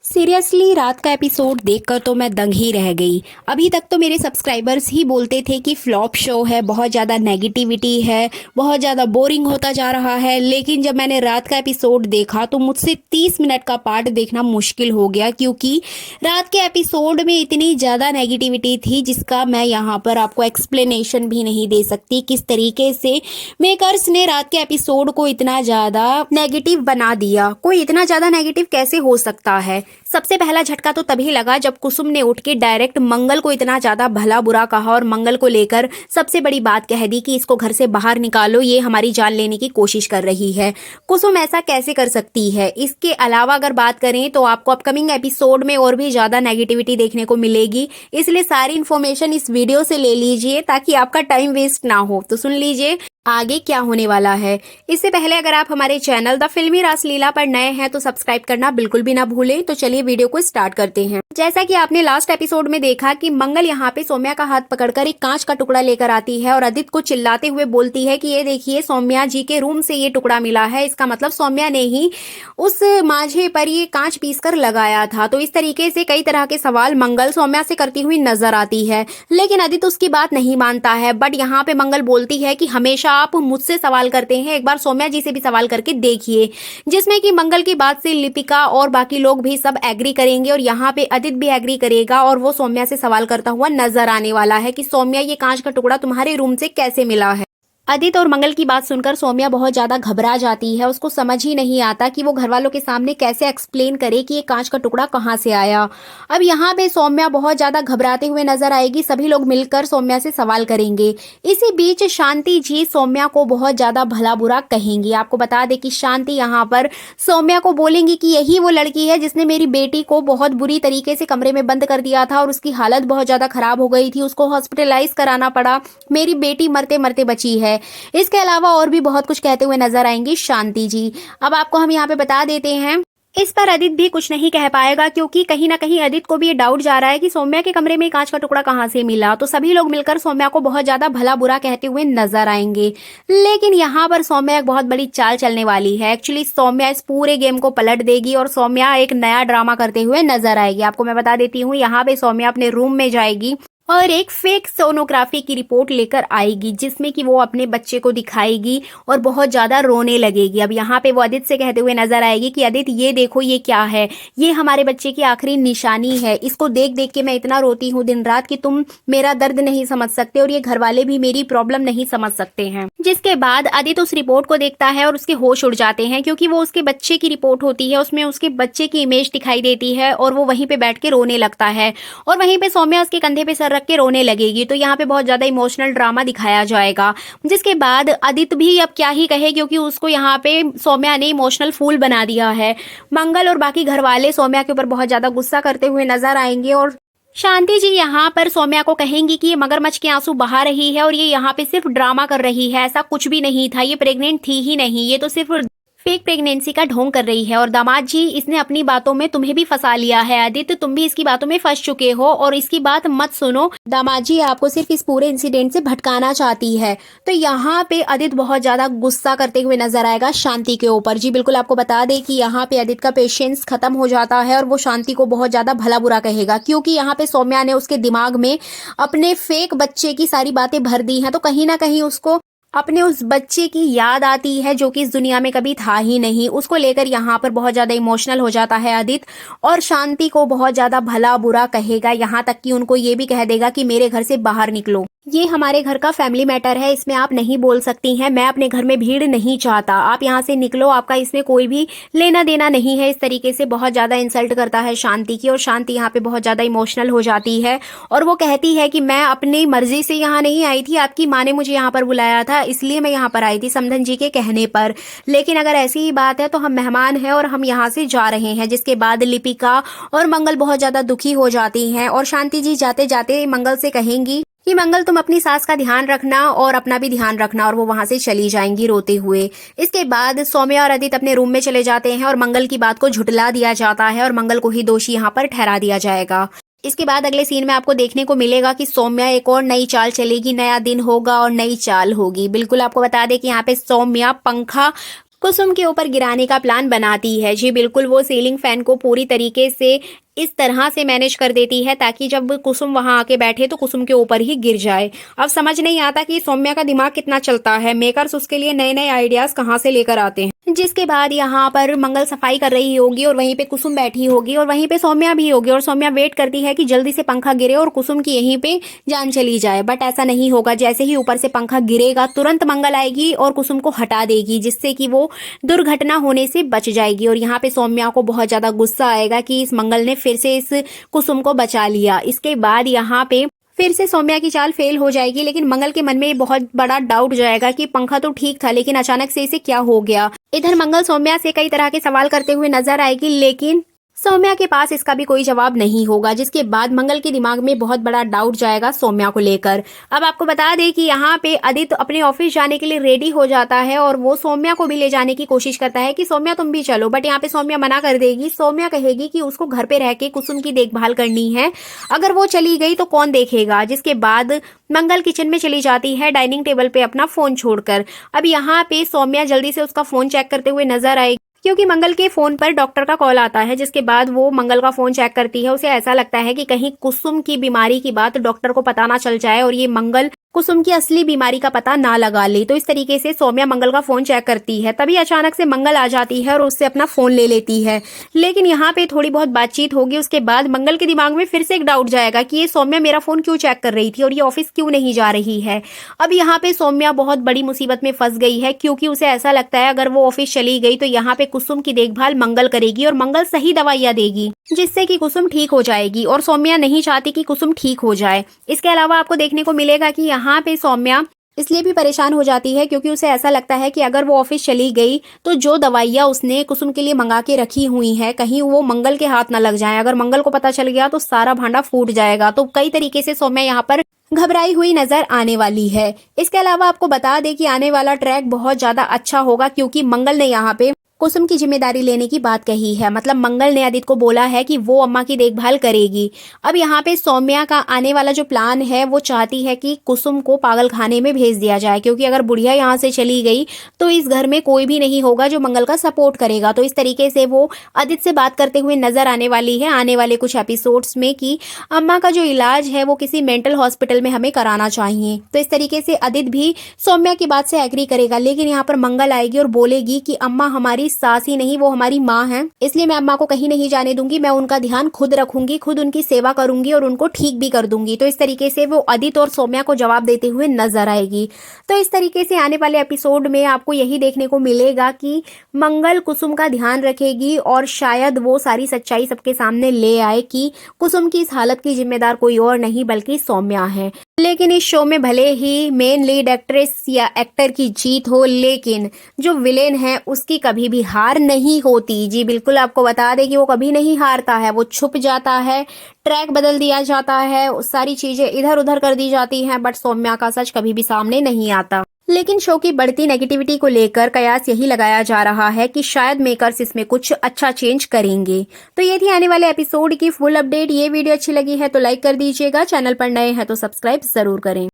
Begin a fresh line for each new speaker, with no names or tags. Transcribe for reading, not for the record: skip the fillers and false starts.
Seriously रात का episode देखकर तो मैं दंग ही रह गई। अभी तक तो मेरे सब्सक्राइबर्स ही बोलते थे कि फ्लॉप शो है, बहुत ज़्यादा नेगेटिविटी है, बहुत ज़्यादा बोरिंग होता जा रहा है। लेकिन जब मैंने रात का एपिसोड देखा तो मुझसे 30 मिनट का पार्ट देखना मुश्किल हो गया, क्योंकि रात के एपिसोड में इतनी ज़्यादा नेगेटिविटी थी जिसका मैं यहाँ पर आपको एक्सप्लेनेशन भी नहीं दे सकती। किस तरीके से मेकर्स ने रात के एपिसोड को इतना ज़्यादा नेगेटिव बना दिया। कोई इतना ज़्यादा नेगेटिव कैसे हो सकता है? सबसे पहला झटका तो तभी लगा जब कुसुम ने उठ के डायरेक्ट मंगल को इतना ज्यादा भला बुरा कहा और मंगल को लेकर सबसे बड़ी बात कह दी कि इसको घर से बाहर निकालो, ये हमारी जान लेने की कोशिश कर रही है। कुसुम ऐसा कैसे कर सकती है? इसके अलावा अगर बात करें तो आपको अपकमिंग एपिसोड में और भी ज्यादा नेगेटिविटी देखने को मिलेगी, इसलिए सारी इन्फॉर्मेशन इस वीडियो से ले लीजिए ताकि आपका टाइम वेस्ट ना हो। तो सुन लीजिए आगे क्या होने वाला है। इससे पहले अगर आप हमारे चैनल द फिल्मी रासलीला पर नए हैं तो सब्सक्राइब करना बिल्कुल भी ना भूलें। तो चलिए वीडियो को स्टार्ट करते हैं। जैसा कि आपने लास्ट एपिसोड में देखा कि मंगल यहाँ पे सौम्या का हाथ पकड़कर एक कांच का टुकड़ा लेकर आती है और आदित्य को चिल्लाते हुए बोलती है कि ये देखिए, सौम्या जी के रूम से ये टुकड़ा मिला है, इसका मतलब सौम्या ने ही उस माझे पर ये कांच पीस कर लगाया था। तो इस तरीके से कई तरह के सवाल मंगल सौम्या से करती हुई नजर आती है, लेकिन आदित्य उसकी बात नहीं मानता है। बट यहाँ पे मंगल बोलती है कि हमेशा आप मुझसे सवाल करते हैं, एक बार सौम्या जी से भी सवाल करके देखिए, जिसमें कि मंगल की बात से लिपिका और बाकी लोग भी सब एग्री करेंगे और यहाँ पे आदित्य भी एग्री करेगा और वो सौम्या से सवाल करता हुआ नजर आने वाला है कि सौम्या, ये कांच का टुकड़ा तुम्हारे रूम से कैसे मिला है। आदित्य और मंगल की बात सुनकर सौम्या बहुत ज्यादा घबरा जाती है। उसको समझ ही नहीं आता कि वो घर वालों के सामने कैसे एक्सप्लेन करे कि ये कांच का टुकड़ा कहाँ से आया। अब यहाँ पे सौम्या बहुत ज्यादा घबराते हुए नजर आएगी। सभी लोग मिलकर सौम्या से सवाल करेंगे। इसी बीच शांति जी सौम्या को बहुत ज्यादा भला बुरा कहेंगी। आपको बता दें कि शांति यहाँ पर सौम्या को बोलेंगी कि यही वो लड़की है जिसने मेरी बेटी को बहुत बुरी तरीके से कमरे में बंद कर दिया था और उसकी हालत बहुत ज्यादा खराब हो गई थी, उसको हॉस्पिटलाइज कराना पड़ा, मेरी बेटी मरते मरते बची है। इसके अलावा और भी बहुत कुछ कहते हुए नजर आएंगी शांति जी। अब आपको हम यहाँ पे बता देते हैं, इस पर आदित्य भी कुछ नहीं कह पाएगा, क्योंकि कहीं ना कहीं आदित्य को भी ये डाउट जा रहा है कि सौम्या के कमरे में कांच का टुकड़ा कहाँ से मिला। तो सभी लोग मिलकर सौम्या को बहुत ज्यादा भला बुरा कहते हुए नजर आएंगे। लेकिन यहाँ पर सौम्या एक बहुत बड़ी चाल चलने वाली है। एक्चुअली सौम्या इस पूरे गेम को पलट देगी और सौम्या एक नया ड्रामा करते हुए नजर आएगी। आपको मैं बता देती हूँ, यहाँ पे सौम्या अपने रूम में जाएगी और एक फेक सोनोग्राफी की रिपोर्ट लेकर आएगी, जिसमें कि वो अपने बच्चे को दिखाएगी और बहुत ज्यादा रोने लगेगी। अब यहाँ पे वो आदित्य से कहते हुए नजर आएगी कि आदित्य, ये देखो, ये क्या है? ये हमारे बच्चे की आखिरी निशानी है। इसको देख देख के मैं इतना रोती हूँ दिन रात कि तुम मेरा दर्द नहीं समझ सकते और ये घर वाले भी मेरी प्रॉब्लम नहीं समझ सकते हैं। जिसके बाद आदित्य उस रिपोर्ट को देखता है और उसके होश उड़ जाते हैं, क्योंकि वो उसके बच्चे की रिपोर्ट होती है, उसमें उसके बच्चे की इमेज दिखाई देती है और वो वहीं पे बैठ के रोने लगता है और वहीं पे सौम्या उसके कंधे पे सर के रोने लगेगी। तो यहाँ पे बहुत ज्यादा इमोशनल ड्रामा दिखाया जाएगा। जिसके बाद आदित्य भी अब क्या ही कहे, क्योंकि उसको यहाँ पे सौम्या ने इमोशनल फूल बना दिया है। मंगल और बाकी घर वाले सौम्या के ऊपर बहुत ज्यादा गुस्सा करते हुए नजर आएंगे और शांति जी यहाँ पर सौम्या को कहेंगी कि ये मगरमच्छ के आंसू बहा रही है और ये यहाँ पे सिर्फ ड्रामा कर रही है, ऐसा कुछ भी नहीं था, ये प्रेग्नेंट थी ही नहीं, ये तो सिर्फ फेक प्रेगनेंसी का ढोंग कर रही है। और दामाद जी, इसने अपनी बातों में तुम्हें भी फंसा लिया है। आदित्य, तुम भी इसकी बातों में फंस चुके हो और इसकी बात मत सुनो। दामाद जी आपको सिर्फ इस पूरे इंसिडेंट से भटकाना चाहती है। तो यहाँ पे आदित्य बहुत ज्यादा गुस्सा करते हुए नजर आएगा शांति के ऊपर। जी बिल्कुल, आपको बता दें कि यहाँ पे आदित्य का पेशेंस खत्म हो जाता है और वो शांति को बहुत ज्यादा भला बुरा कहेगा, क्योंकि यहाँ पे सौम्या ने उसके दिमाग में अपने फेक बच्चे की सारी बातें भर दी हैं। तो कहीं ना कहीं उसको अपने उस बच्चे की याद आती है जो कि इस दुनिया में कभी था ही नहीं। उसको लेकर यहाँ पर बहुत ज्यादा इमोशनल हो जाता है आदित्य और शांति को बहुत ज्यादा भला बुरा कहेगा, यहाँ तक कि उनको ये भी कह देगा कि मेरे घर से बाहर निकलो, ये हमारे घर का फैमिली मैटर है, इसमें आप नहीं बोल सकती हैं, मैं अपने घर में भीड़ नहीं चाहता, आप यहाँ से निकलो, आपका इसमें कोई भी लेना देना नहीं है। इस तरीके से बहुत ज्यादा इंसल्ट करता है शांति की और शांति यहाँ पे बहुत ज्यादा इमोशनल हो जाती है और वो कहती है कि मैं अपनी मर्जी से यहाँ नहीं आई थी, आपकी माँ ने मुझे यहाँ पर बुलाया था, इसलिए मैं यहाँ पर आई थी समधन जी के कहने पर। लेकिन अगर ऐसी ही बात है तो हम मेहमान हैं और हम यहाँ से जा रहे हैं। जिसके बाद लिपिका और मंगल बहुत ज्यादा दुखी हो जाती हैं और शांति जी जाते जाते मंगल से कहेंगी कि मंगल, तुम अपनी सास का ध्यान रखना और अपना भी ध्यान रखना, और वो वहां से चली जाएंगी रोते हुए। इसके बाद सौम्या और आदित्य अपने रूम में चले जाते हैं और मंगल की बात को झुटला दिया जाता है और मंगल को ही दोषी यहाँ पर ठहरा दिया जाएगा। इसके बाद अगले सीन में आपको देखने को मिलेगा कि सौम्या एक और नई चाल चलेगी, नया दिन होगा और नई चाल होगी। बिल्कुल आपको बता दें कि यहाँ पे सौम्या पंखा कुसुम के ऊपर गिराने का प्लान बनाती है। जी बिल्कुल, वो सीलिंग फैन को पूरी तरीके से इस तरह से मैनेज कर देती है ताकि जब कुसुम वहां आके बैठे तो कुसुम के ऊपर ही गिर जाए। अब समझ नहीं आता कि सौम्या का दिमाग कितना चलता है, मेकर्स उसके लिए नए नए आइडियाज कहाँ से लेकर आते हैं। जिसके बाद यहाँ पर मंगल सफाई कर रही होगी और वहीं पे कुसुम बैठी होगी और वहीं पे सौम्या भी होगी और सौम्या वेट करती है कि जल्दी से पंखा गिरे और कुसुम की यहीं पे जान चली जाए। बट ऐसा नहीं होगा, जैसे ही ऊपर से पंखा गिरेगा तुरंत मंगल आएगी और कुसुम को हटा देगी, जिससे कि वो दुर्घटना होने से बच जाएगी। और यहाँ पे सौम्या को बहुत ज्यादा गुस्सा आएगा कि इस मंगल ने फिर से इस कुसुम को बचा लिया। इसके बाद यहाँ पे फिर से सौम्या की चाल फेल हो जाएगी, लेकिन मंगल के मन में बहुत बड़ा डाउट जाएगा कि पंखा तो ठीक था लेकिन अचानक से इसे क्या हो गया। इधर मंगल सौम्या से कई तरह के सवाल करते हुए नजर आएगी, लेकिन सौम्या के पास इसका भी कोई जवाब नहीं होगा। जिसके बाद मंगल के दिमाग में बहुत बड़ा डाउट जाएगा सौम्या को लेकर। अब आपको बता दें कि यहाँ पे आदित्य अपने ऑफिस जाने के लिए रेडी हो जाता है और वो सौम्या को भी ले जाने की कोशिश करता है कि सौम्या तुम भी चलो, बट यहाँ पे सौम्या मना कर देगी। सौम्या कहेगी कि उसको घर पे रह के कुसुम की देखभाल करनी है, अगर वो चली गई तो कौन देखेगा। जिसके बाद मंगल किचन में चली जाती है डाइनिंग टेबल पे अपना फोन छोड़कर। अब यहाँ पे सौम्या जल्दी से उसका फोन चेक करते हुए नजर आएगी, क्योंकि मंगल के फोन पर डॉक्टर का कॉल आता है। जिसके बाद वो मंगल का फोन चेक करती है। उसे ऐसा लगता है कि कहीं कुसुम की बीमारी की बात डॉक्टर को पता ना चल जाए और ये मंगल कुसुम की असली बीमारी का पता ना लगा ले। तो इस तरीके से सौम्या मंगल का फोन चेक करती है। तभी अचानक से मंगल आ जाती है और उससे अपना फोन ले लेती है। लेकिन यहाँ पे थोड़ी बहुत बातचीत होगी। उसके बाद मंगल के दिमाग में फिर से एक डाउट जाएगा कि ये सौम्या मेरा फोन क्यों चेक कर रही थी और ये ऑफिस क्यों नहीं जा रही है। अब यहाँ पे सौम्या बहुत बड़ी मुसीबत में फंस गई है, क्योंकि उसे ऐसा लगता है अगर वो ऑफिस चली गई तो यहाँ पे कुसुम की देखभाल मंगल करेगी और मंगल सही दवाइयां देगी, जिससे कि कुसुम ठीक हो जाएगी। और सौम्या नहीं चाहती कि कुसुम ठीक हो जाए। इसके अलावा आपको देखने को मिलेगा कि यहाँ पे सौम्या इसलिए भी परेशान हो जाती है क्योंकि उसे ऐसा लगता है कि अगर वो ऑफिस चली गई तो जो दवाइयाँ उसने कुसुम के लिए मंगा के रखी हुई हैं कहीं वो मंगल के हाथ ना लग जाए। अगर मंगल को पता चल गया तो सारा भांडा फूट जाएगा। तो कई तरीके से सौम्या यहाँ पर घबराई हुई नजर आने वाली है। इसके अलावा आपको बता दें कि आने वाला ट्रैक बहुत ज्यादा अच्छा होगा, क्योंकि मंगल ने यहाँ पे कुसुम की जिम्मेदारी लेने की बात कही है। मतलब मंगल ने आदित्य को बोला है कि वो अम्मा की देखभाल करेगी। अब यहाँ पे सौम्या का आने वाला जो प्लान है वो चाहती है कि कुसुम को पागल खाने में भेज दिया जाए, क्योंकि अगर बुढ़िया यहाँ से चली गई तो इस घर में कोई भी नहीं होगा जो मंगल का सपोर्ट करेगा। तो इस तरीके से वो आदित्य से बात करते हुए नजर आने वाली है आने वाले कुछ एपिसोड्स में कि अम्मा का जो इलाज है वो किसी मेंटल हॉस्पिटल में हमें कराना चाहिए। तो इस तरीके से आदित्य भी सौम्या की बात से एग्री करेगा। लेकिन यहाँ पर मंगल आएगी और बोलेगी कि अम्मा हमारी सास ही नहीं, वो हमारी माँ है, इसलिए मैं अम्मा को कहीं नहीं जाने दूंगी। मैं उनका ध्यान खुद रखूंगी, खुद उनकी सेवा करूंगी और उनको ठीक भी कर दूंगी। तो इस तरीके से वो आदित्य और सौम्या को जवाब देते हुए नजर आएगी। तो इस तरीके से आने वाले एपिसोड में आपको यही देखने को मिलेगा कि मंगल कुसुम का ध्यान रखेगी और शायद वो सारी सच्चाई सबके सामने ले आए कि कुसुम की इस हालत की जिम्मेदार कोई और नहीं बल्कि सौम्या है। लेकिन इस शो में भले ही मेन लीड एक्ट्रेस या एक्टर की जीत हो, लेकिन जो विलेन है उसकी कभी भी हार नहीं होती। जी बिल्कुल, आपको बता दें कि वो कभी नहीं हारता है। वो छुप जाता है, ट्रैक बदल दिया जाता है, सारी चीजें इधर उधर कर दी जाती हैं, बट सौम्या का सच कभी भी सामने नहीं आता। लेकिन शो की बढ़ती नेगेटिविटी को लेकर कयास यही लगाया जा रहा है कि शायद मेकर्स इसमें कुछ अच्छा चेंज करेंगे। तो ये थी आने वाले एपिसोड की फुल अपडेट। ये वीडियो अच्छी लगी है तो लाइक कर दीजिएगा, चैनल पर नए हैं तो सब्सक्राइब जरूर करें।